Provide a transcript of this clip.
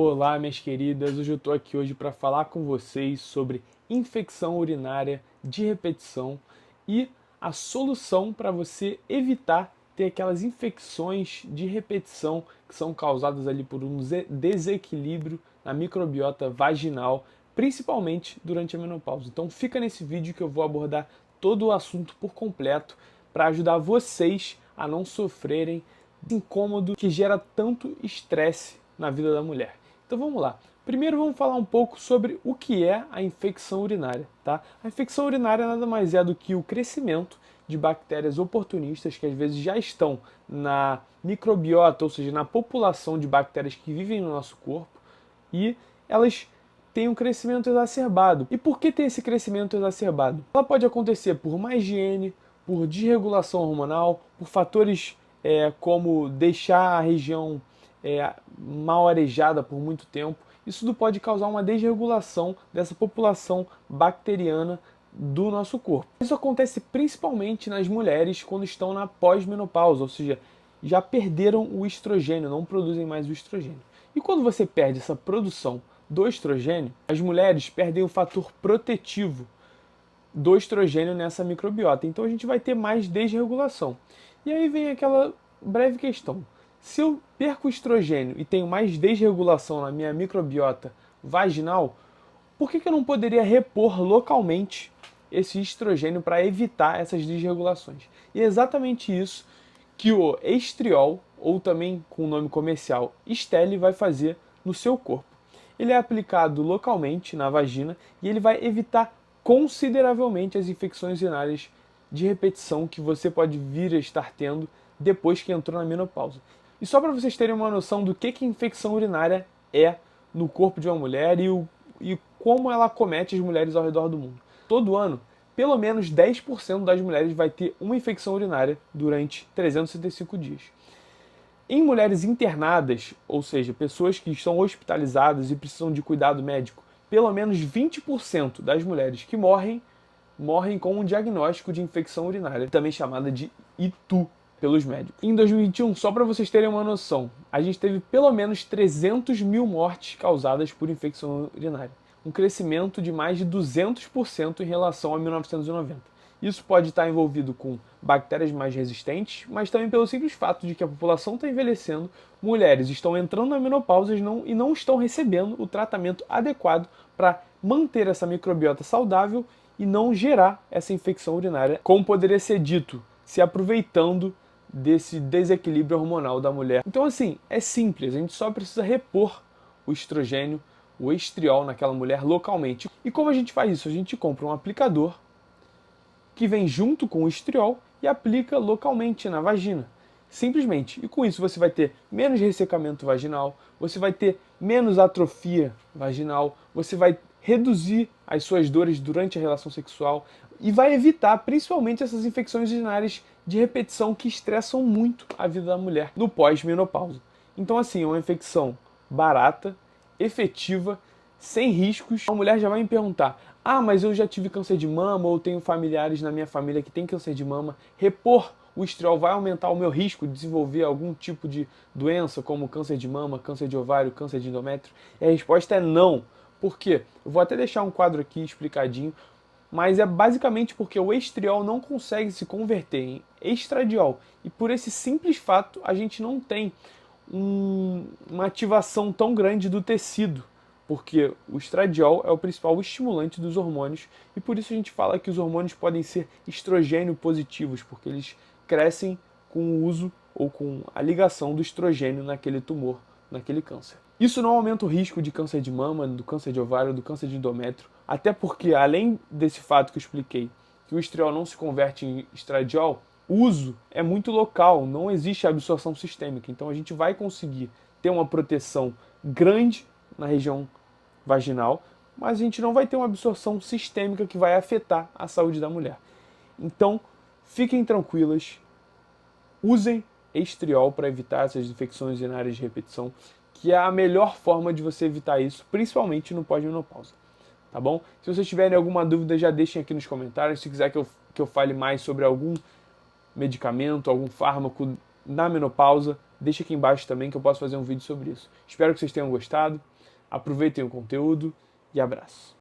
Olá, minhas queridas. Hoje eu estou aqui para falar com vocês sobre infecção urinária de repetição e a solução para você evitar ter aquelas infecções de repetição que são causadas ali por um desequilíbrio na microbiota vaginal, principalmente durante a menopausa. Então fica nesse vídeo que eu vou abordar todo o assunto por completo para ajudar vocês a não sofrerem desse incômodo que gera tanto estresse na vida da mulher. Então vamos lá. Primeiro vamos falar um pouco sobre o que é a infecção urinária, tá? A infecção urinária nada mais é do que o crescimento de bactérias oportunistas que às vezes já estão na microbiota, ou seja, na população de bactérias que vivem no nosso corpo, e elas têm um crescimento exacerbado. E por que tem esse crescimento exacerbado? Ela pode acontecer por má higiene, por desregulação hormonal, por fatores como deixar a região mal arejada por muito tempo. Isso tudo pode causar uma desregulação dessa população bacteriana do nosso corpo. Isso acontece principalmente nas mulheres quando estão na pós-menopausa, ou seja, já perderam o estrogênio, não produzem mais o estrogênio. E quando você perde essa produção do estrogênio, as mulheres perdem o fator protetivo do estrogênio nessa microbiota. Então a gente vai ter mais desregulação. E aí vem aquela breve questão. Se eu perco o estrogênio e tenho mais desregulação na minha microbiota vaginal, por que eu não poderia repor localmente esse estrogênio para evitar essas desregulações? E é exatamente isso que o estriol, ou também com o nome comercial Estelle, vai fazer no seu corpo. Ele é aplicado localmente na vagina e ele vai evitar consideravelmente as infecções urinárias de repetição que você pode vir a estar tendo depois que entrou na menopausa. E só para vocês terem uma noção do que infecção urinária é no corpo de uma mulher e como ela acomete as mulheres ao redor do mundo. Todo ano, pelo menos 10% das mulheres vai ter uma infecção urinária durante 365 dias. Em mulheres internadas, ou seja, pessoas que estão hospitalizadas e precisam de cuidado médico, pelo menos 20% das mulheres que morrem com um diagnóstico de infecção urinária, também chamada de ITU pelos médicos. Em 2021, só para vocês terem uma noção, a gente teve pelo menos 300 mil mortes causadas por infecção urinária, um crescimento de mais de 200% em relação a 1990. Isso pode estar envolvido com bactérias mais resistentes, mas também pelo simples fato de que a população está envelhecendo, mulheres estão entrando na menopausa e não estão recebendo o tratamento adequado para manter essa microbiota saudável e não gerar essa infecção urinária, como poderia ser dito, se aproveitando desse desequilíbrio hormonal da mulher. Então assim, é simples, a gente só precisa repor o estrogênio, o estriol naquela mulher localmente. E como a gente faz isso? A gente compra um aplicador que vem junto com o estriol e aplica localmente na vagina. Simplesmente. E com isso você vai ter menos ressecamento vaginal, você vai ter menos atrofia vaginal, você vai reduzir as suas dores durante a relação sexual e vai evitar principalmente essas infecções urinárias de repetição que estressam muito a vida da mulher no pós-menopausa. Então assim, é uma infecção barata, efetiva, sem riscos. A mulher já vai me perguntar: ah, mas eu já tive câncer de mama ou tenho familiares na minha família que têm câncer de mama. Repor o estriol vai aumentar o meu risco de desenvolver algum tipo de doença, como câncer de mama, câncer de ovário, câncer de endométrio? E a resposta é não. Por quê? Eu vou até deixar um quadro aqui explicadinho, mas é basicamente porque o estriol não consegue se converter em estradiol. E por esse simples fato, a gente não tem uma ativação tão grande do tecido, porque o estradiol é o principal estimulante dos hormônios e por isso a gente fala que os hormônios podem ser estrogênio positivos, porque eles crescem com o uso ou com a ligação do estrogênio naquele tumor, naquele câncer. Isso não aumenta o risco de câncer de mama, do câncer de ovário, do câncer de endométrio, até porque, além desse fato que eu expliquei, que o estriol não se converte em estradiol, o uso é muito local, não existe absorção sistêmica. Então a gente vai conseguir ter uma proteção grande na região vaginal, mas a gente não vai ter uma absorção sistêmica que vai afetar a saúde da mulher. Então, fiquem tranquilas, usem estriol para evitar essas infecções urinárias de repetição, que é a melhor forma de você evitar isso, principalmente no pós-menopausa. Tá bom? Se vocês tiverem alguma dúvida, já deixem aqui nos comentários. Se quiser que eu fale mais sobre algum medicamento, algum fármaco na menopausa, deixa aqui embaixo também que eu posso fazer um vídeo sobre isso. Espero que vocês tenham gostado, aproveitem o conteúdo e abraço.